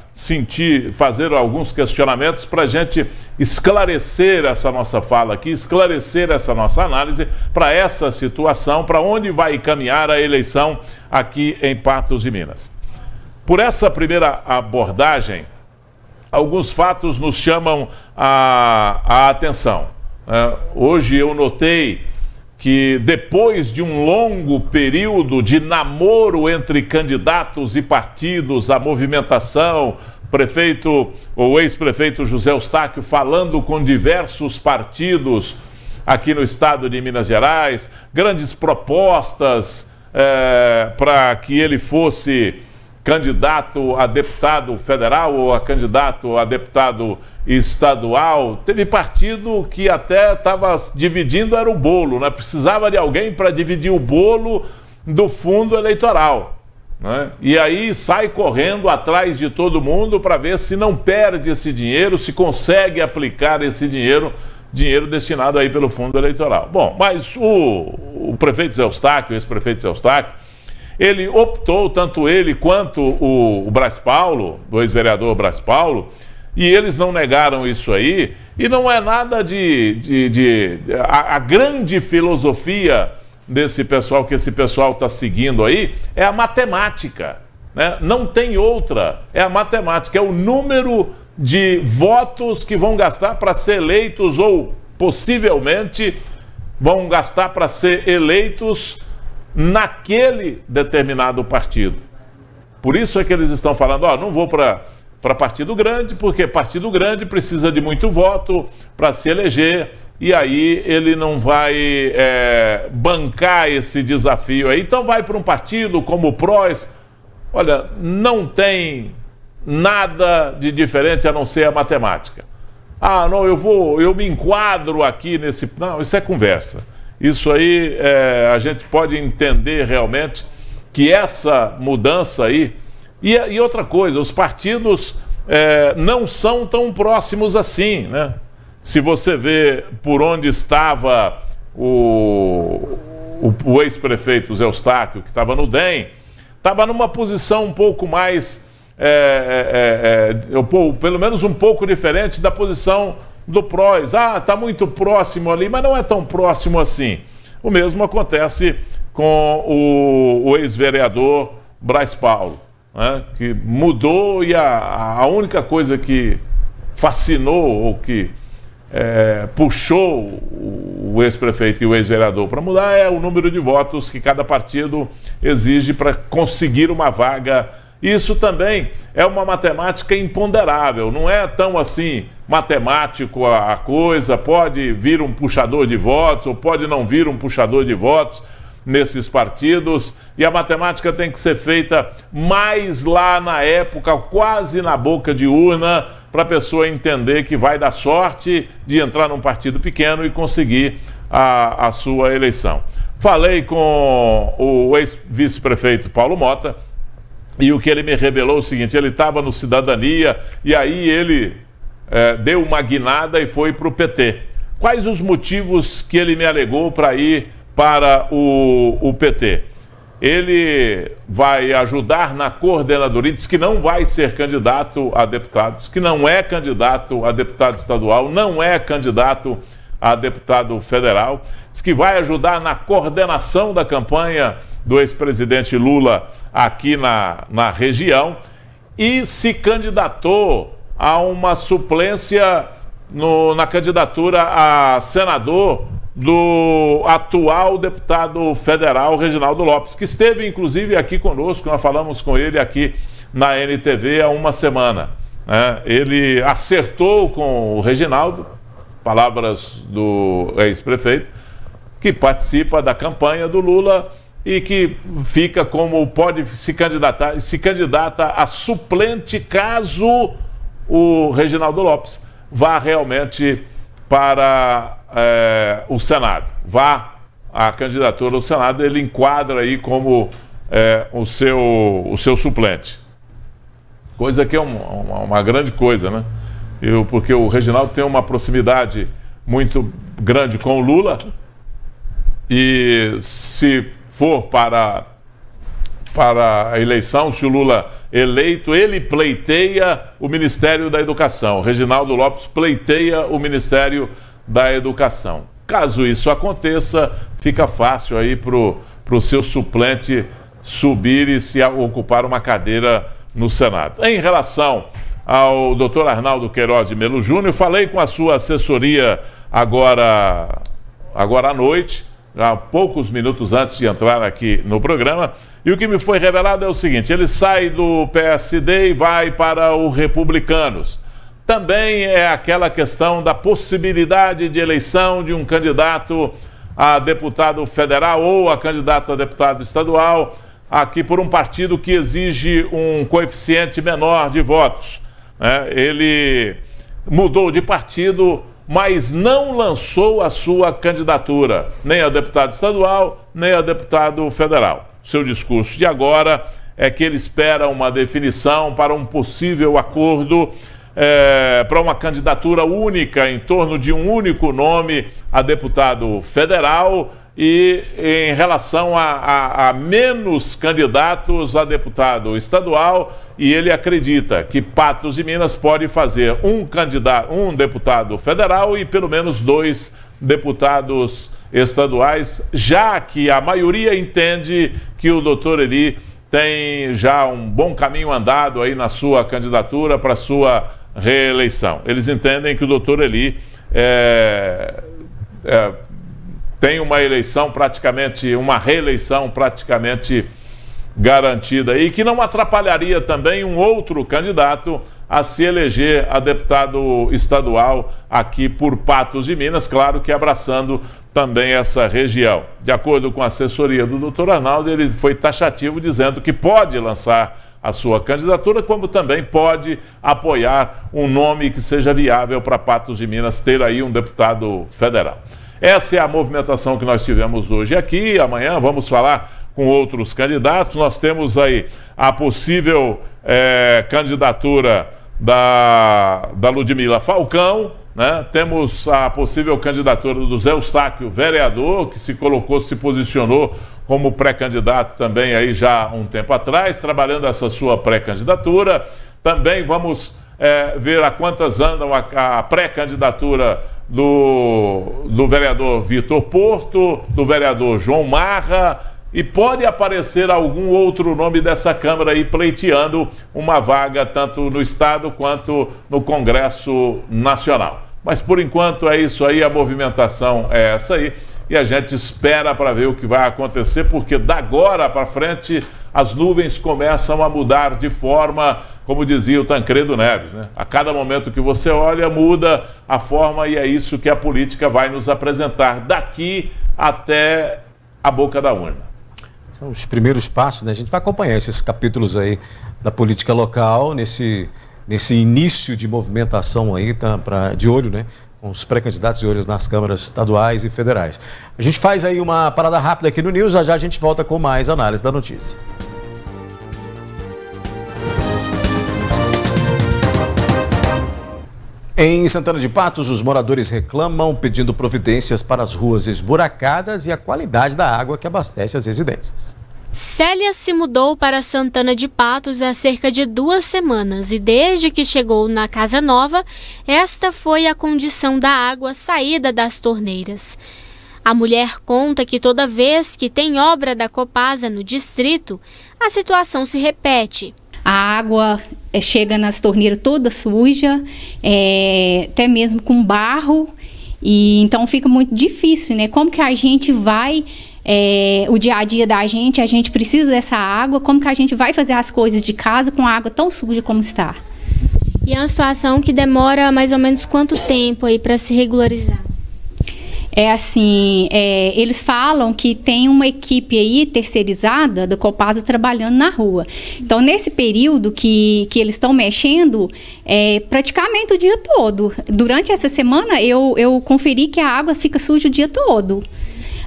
fazer alguns questionamentos para a gente esclarecer essa nossa fala aqui, esclarecer essa nossa análise para essa situação, para onde vai caminhar a eleição aqui em Patos de Minas. Por essa primeira abordagem, alguns fatos nos chamam a atenção. Hoje eu notei que depois de um longo período de namoro entre candidatos e partidos, a movimentação, o ex-prefeito José Eustáquio falando com diversos partidos aqui no estado de Minas Gerais, grandes propostas para que ele fosse candidato a deputado federal ou a candidato a deputado estadual. Teve partido que até estava dividindo, era o bolo, né? Precisava de alguém para dividir o bolo do fundo eleitoral, né? E aí sai correndo atrás de todo mundo para ver se não perde esse dinheiro, se consegue aplicar esse dinheiro destinado aí pelo fundo eleitoral. Bom, mas o prefeito Zé Eustáquio, ex-prefeito Zé Eustáquio, ele optou, tanto ele quanto o Braz Paulo, o ex-vereador Braz Paulo, e eles não negaram isso aí, e não é nada a grande filosofia desse pessoal, que esse pessoal está seguindo aí, é a matemática, né? Não tem outra, é a matemática, é o número de votos que vão gastar para ser eleitos ou possivelmente vão gastar para ser eleitos naquele determinado partido. Por isso é que eles estão falando, não vou para partido grande, porque partido grande precisa de muito voto para se eleger, e aí ele não vai bancar esse desafio aí. Então vai para um partido como o PROS. Olha, não tem nada de diferente a não ser a matemática. Não, eu me enquadro aqui nesse... Não, isso é conversa. Isso aí, a gente pode entender realmente que essa mudança aí... E outra coisa, os partidos não são tão próximos assim, né? Se você vê por onde estava o ex-prefeito Zé Eustáquio, que estava no DEM, estava numa posição um pouco mais, pelo menos um pouco diferente da posição do PROS. Está muito próximo ali, mas não é tão próximo assim. O mesmo acontece com o ex-vereador Braz Paulo, né, que mudou, e a única coisa que fascinou ou que puxou o ex-prefeito e o ex-vereador para mudar é o número de votos que cada partido exige para conseguir uma vaga. Isso também é uma matemática imponderável, não é tão assim matemático a coisa. Pode vir um puxador de votos ou pode não vir um puxador de votos nesses partidos, e a matemática tem que ser feita mais lá na época, quase na boca de urna, para a pessoa entender que vai dar sorte de entrar num partido pequeno e conseguir a sua eleição. Falei com o ex-vice-prefeito Paulo Mota, e o que ele me revelou é o seguinte: ele estava no Cidadania e aí ele deu uma guinada e foi para o PT. Quais os motivos que ele me alegou para ir para o PT? Ele vai ajudar na coordenadoria, diz que não vai ser candidato a deputado, diz que não é candidato a deputado estadual, não é candidato a deputado federal, diz que vai ajudar na coordenação da campanha do ex-presidente Lula aqui na região, e se candidatou a uma suplência na candidatura a senador do atual deputado federal Reginaldo Lopes, que esteve inclusive aqui conosco. Nós falamos com ele aqui na NTV há uma semana. Ele acertou com o Reginaldo, palavras do ex-prefeito, que participa da campanha do Lula e que fica como pode se candidata a suplente caso o Reginaldo Lopes vá realmente para o Senado. A candidatura ao Senado, ele enquadra aí como o seu suplente. Coisa que é uma grande coisa, né? Porque o Reginaldo tem uma proximidade muito grande com o Lula, e se for para a eleição, se o Lula eleito, ele pleiteia o Ministério da Educação. O Reginaldo Lopes pleiteia o Ministério da Educação. Caso isso aconteça, fica fácil aí para o seu suplente subir e se ocupar uma cadeira no Senado. Em relação ao Dr. Arnaldo Queiroz de Melo Júnior, falei com a sua assessoria agora à noite, há poucos minutos antes de entrar aqui no programa, e o que me foi revelado é o seguinte: ele sai do PSD e vai para o Republicanos. Também é aquela questão da possibilidade de eleição de um candidato a deputado federal ou a candidato a deputado estadual, aqui por um partido que exige um coeficiente menor de votos. Ele mudou de partido, mas não lançou a sua candidatura, nem a deputado estadual, nem a deputado federal. Seu discurso de agora é que ele espera uma definição para um possível acordo para uma candidatura única em torno de um único nome a deputado federal, e em relação a menos candidatos a deputado estadual, e ele acredita que Patos de Minas pode fazer um deputado federal e pelo menos 2 deputados estaduais, já que a maioria entende que o doutor Eli tem já um bom caminho andado aí na sua candidatura para sua reeleição. Eles entendem que o doutor Eli tem uma reeleição praticamente garantida, e que não atrapalharia também um outro candidato a se eleger a deputado estadual aqui por Patos de Minas, claro que abraçando também essa região. De acordo com a assessoria do Dr. Arnaldo, ele foi taxativo dizendo que pode lançar a sua candidatura, como também pode apoiar um nome que seja viável para Patos de Minas ter aí um deputado federal. Essa é a movimentação que nós tivemos hoje aqui. Amanhã vamos falar com outros candidatos. Nós temos aí a possível candidatura da Ludmila Falcão, né? Temos a possível candidatura do Zé Eustáquio, vereador, que se posicionou como pré-candidato também aí já há um tempo atrás, trabalhando essa sua pré-candidatura. Também vamos ver a quantas andam a pré-candidatura do vereador Vitor Porto, do vereador João Marra, e pode aparecer algum outro nome dessa Câmara aí pleiteando uma vaga tanto no Estado quanto no Congresso Nacional. Mas por enquanto é isso aí, a movimentação é essa aí, e a gente espera para ver o que vai acontecer, porque da agora para frente as nuvens começam a mudar de forma, como dizia o Tancredo Neves, né? A cada momento que você olha, muda a forma, e é isso que a política vai nos apresentar daqui até a boca da urna. São os primeiros passos, né? A gente vai acompanhar esses capítulos aí da política local, nesse início de movimentação aí, tá, de olho, né? Com os pré-candidatos de olho nas câmaras estaduais e federais. A gente faz aí uma parada rápida aqui no News, já a gente volta com mais análise da notícia. Em Santana de Patos, os moradores reclamam pedindo providências para as ruas esburacadas e a qualidade da água que abastece as residências. Célia se mudou para Santana de Patos há cerca de 2 semanas e desde que chegou na casa nova, esta foi a condição da água saída das torneiras. A mulher conta que toda vez que tem obra da Copasa no distrito, a situação se repete. A água chega nas torneiras toda suja, até mesmo com barro, e então fica muito difícil, né? Como que a gente vai, o dia a dia da gente, a gente precisa dessa água, como que a gente vai fazer as coisas de casa com a água tão suja como está? E é uma situação que demora mais ou menos quanto tempo aí para se regularizar? Eles falam que tem uma equipe aí terceirizada da Copasa trabalhando na rua. Então, nesse período que eles estão mexendo, praticamente o dia todo. Durante essa semana, eu conferi que a água fica suja o dia todo.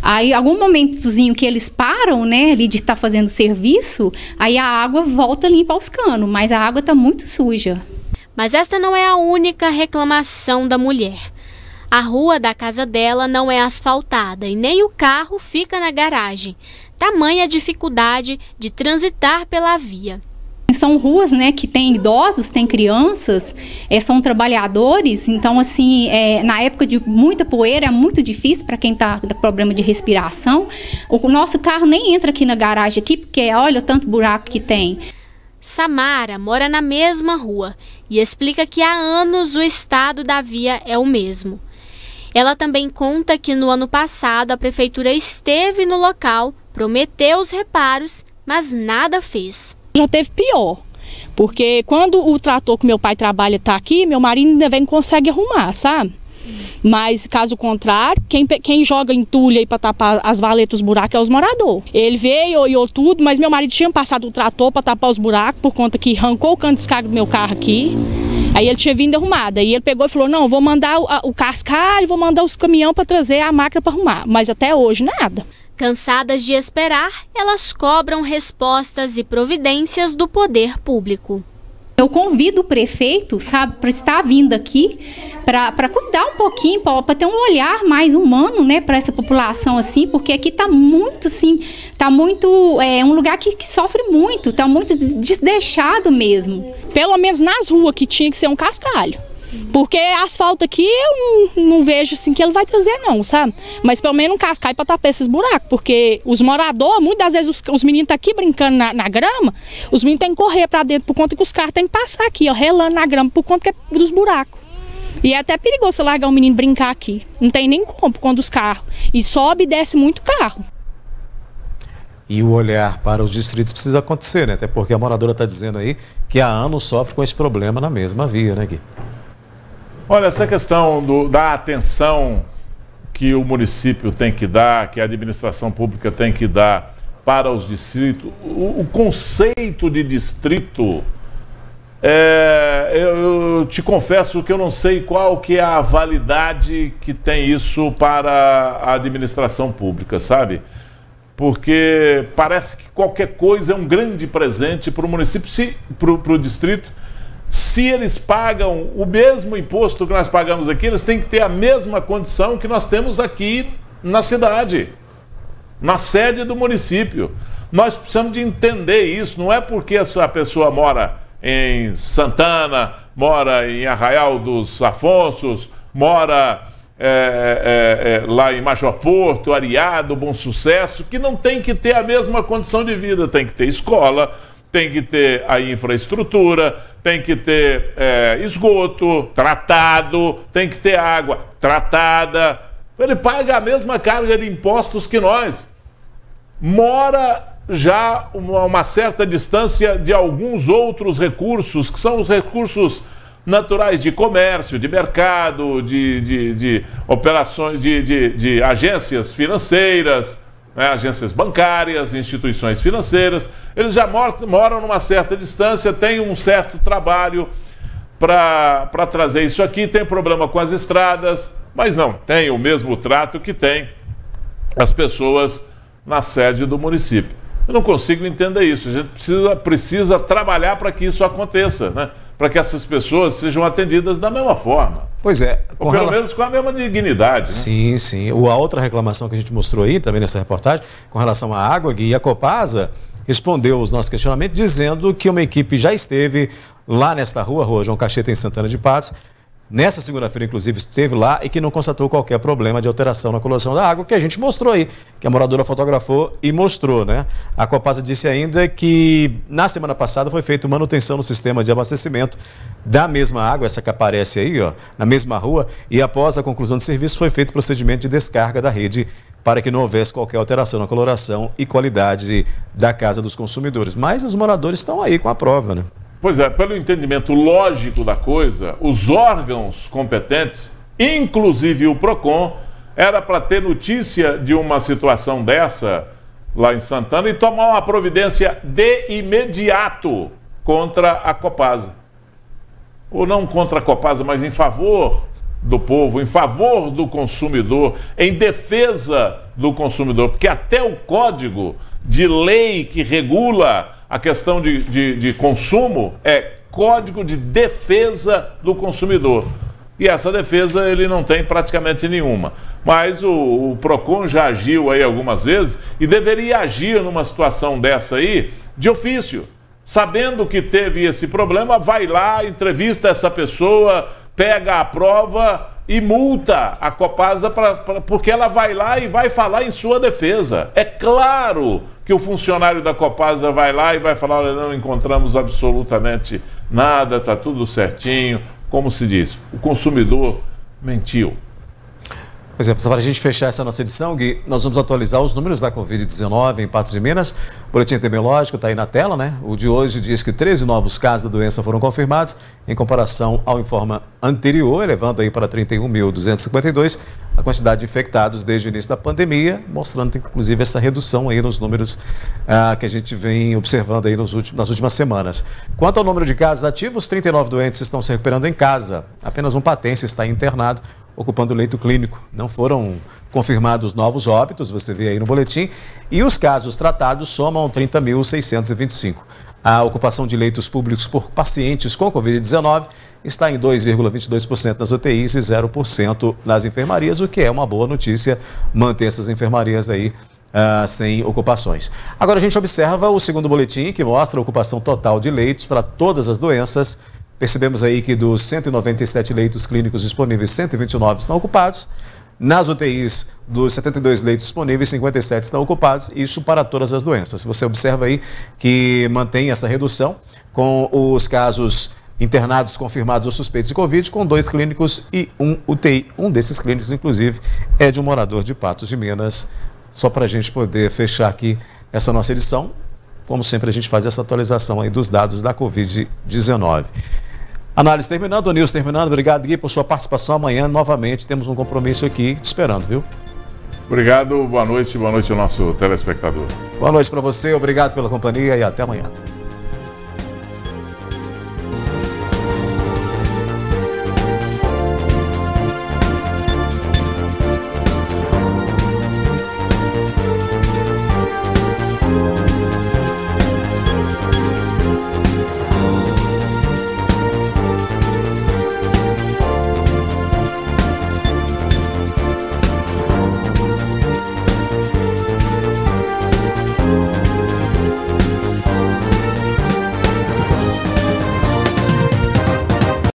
Aí, algum momentozinho que eles param, né, ali de estar fazendo serviço, aí a água volta limpa aos canos, mas a água está muito suja. Mas esta não é a única reclamação da mulher. A rua da casa dela não é asfaltada e nem o carro fica na garagem. Tamanha dificuldade de transitar pela via. São ruas, né, que tem idosos, tem crianças, são trabalhadores, então assim, na época de muita poeira é muito difícil para quem está com problema de respiração. O nosso carro nem entra aqui na garagem aqui, porque olha o tanto buraco que tem. Samara mora na mesma rua e explica que há anos o estado da via é o mesmo. Ela também conta que no ano passado a prefeitura esteve no local, prometeu os reparos, mas nada fez. Já teve pior, porque quando o trator que meu pai trabalha está aqui, meu marido ainda vem consegue arrumar, sabe? Mas, caso contrário, quem joga entulho aí para tapar as valetas, os buracos, é os moradores. Ele veio, olhou tudo, mas meu marido tinha passado o trator para tapar os buracos, por conta que arrancou o cano de descarga do meu carro aqui. Aí ele tinha vindo arrumado, aí ele pegou e falou, não, vou mandar o cascalho, vou mandar os caminhões para trazer a máquina para arrumar, mas até hoje nada. Cansadas de esperar, elas cobram respostas e providências do poder público. Eu convido o prefeito, sabe, para estar vindo aqui, para cuidar um pouquinho, para ter um olhar mais humano, né, para essa população, assim, porque aqui está muito, assim, um lugar que sofre muito, está muito desdeixado mesmo. Pelo menos nas ruas que tinha que ser um cascalho. Porque asfalto aqui eu não vejo assim que ele vai trazer não, sabe? Mas pelo menos um cascalho para tapar esses buracos, porque os moradores, muitas vezes os meninos estão aqui brincando na grama, os meninos têm que correr para dentro por conta que os carros têm que passar aqui, ó, relando na grama por conta que é dos buracos. E é até perigoso você largar um menino brincar aqui, não tem nem como por conta dos carros, e sobe e desce muito carro. E o olhar para os distritos precisa acontecer, né? Até porque a moradora está dizendo aí que há anos sofre com esse problema na mesma via, né, Gui? Olha, essa questão da atenção que o município tem que dar, que a administração pública tem que dar para os distritos, o conceito de distrito, eu te confesso que eu não sei qual que é a validade que tem isso para a administração pública, sabe? Porque parece que qualquer coisa é um grande presente para o município, para o distrito. Se eles pagam o mesmo imposto que nós pagamos aqui, eles têm que ter a mesma condição que nós temos aqui na cidade, na sede do município. Nós precisamos de entender isso. Não é porque a pessoa mora em Santana, mora em Arraial dos Afonsos, mora lá em Major Porto, Areado, Bom Sucesso, que não tem que ter a mesma condição de vida. Tem que ter escola, tem que ter a infraestrutura, tem que ter esgoto tratado, tem que ter água tratada. Ele paga a mesma carga de impostos que nós. Mora já uma certa distância de alguns outros recursos, que são os recursos naturais de comércio, de mercado, de operações, de agências financeiras, né, agências bancárias, instituições financeiras. Eles já moram numa certa distância, têm um certo trabalho para trazer isso aqui, tem problema com as estradas, mas não tem o mesmo trato que tem as pessoas na sede do município. Eu não consigo entender isso. A gente precisa trabalhar para que isso aconteça, né? Para que essas pessoas sejam atendidas da mesma forma. Pois é. Ou pelo menos com a mesma dignidade. Né? Sim, sim. A outra reclamação que a gente mostrou aí, também nessa reportagem, com relação à água, Gui, a Copasa respondeu os nossos questionamentos dizendo que uma equipe já esteve lá nesta rua João Cacheta, em Santana de Patos. Nessa segunda-feira, inclusive, esteve lá e que não constatou qualquer problema de alteração na colocação da água, que a gente mostrou aí, que a moradora fotografou e mostrou, né? A Copasa disse ainda que na semana passada foi feita manutenção no sistema de abastecimento da mesma água, essa que aparece aí, ó, na mesma rua, e após a conclusão do serviço foi feito o procedimento de descarga da rede para que não houvesse qualquer alteração na coloração e qualidade da casa dos consumidores. Mas os moradores estão aí com a prova, né? Pois é, pelo entendimento lógico da coisa, os órgãos competentes, inclusive o PROCON, era para ter notícia de uma situação dessa lá em Santana e tomar uma providência de imediato contra a Copasa. Ou não contra a Copasa, mas em favor do povo, em favor do consumidor, em defesa do consumidor, porque até o código de lei que regula a questão de consumo é Código de Defesa do Consumidor. E essa defesa ele não tem praticamente nenhuma. Mas o PROCON já agiu aí algumas vezes e deveria agir numa situação dessa aí de ofício. Sabendo que teve esse problema, vai lá, entrevista essa pessoa, pega a prova e multa a Copasa porque ela vai lá e vai falar em sua defesa. É claro que o funcionário da Copasa vai lá e vai falar: olha, não encontramos absolutamente nada, está tudo certinho. Como se diz, o consumidor mentiu. Por exemplo, para a gente fechar essa nossa edição, Gui, nós vamos atualizar os números da Covid-19 em Patos de Minas. O boletim epidemiológico está aí na tela, né? O de hoje diz que 13 novos casos da doença foram confirmados, em comparação ao informe anterior, elevando aí para 31.252 a quantidade de infectados desde o início da pandemia, mostrando inclusive essa redução aí nos números que a gente vem observando aí nas últimas semanas. Quanto ao número de casos ativos, 39 doentes estão se recuperando em casa. Apenas um patense está internado, ocupando o leito clínico. Não foram confirmados novos óbitos, você vê aí no boletim, e os casos tratados somam 30.625. A ocupação de leitos públicos por pacientes com Covid-19 está em 2,22% nas UTIs e 0% nas enfermarias, o que é uma boa notícia, manter essas enfermarias aí sem ocupações. Agora a gente observa o segundo boletim, que mostra a ocupação total de leitos para todas as doenças. Percebemos aí que dos 197 leitos clínicos disponíveis, 129 estão ocupados. Nas UTIs, dos 72 leitos disponíveis, 57 estão ocupados, isso para todas as doenças. Você observa aí que mantém essa redução com os casos internados, confirmados ou suspeitos de Covid, com 2 clínicos e 1 UTI. Um desses clínicos, inclusive, é de um morador de Patos de Minas. Só para a gente poder fechar aqui essa nossa edição, como sempre a gente faz essa atualização aí dos dados da Covid-19. Análise terminando, o News terminando. Obrigado, Gui, por sua participação. Amanhã, novamente, temos um compromisso aqui te esperando, viu? Obrigado, boa noite ao nosso telespectador. Boa noite para você, obrigado pela companhia e até amanhã.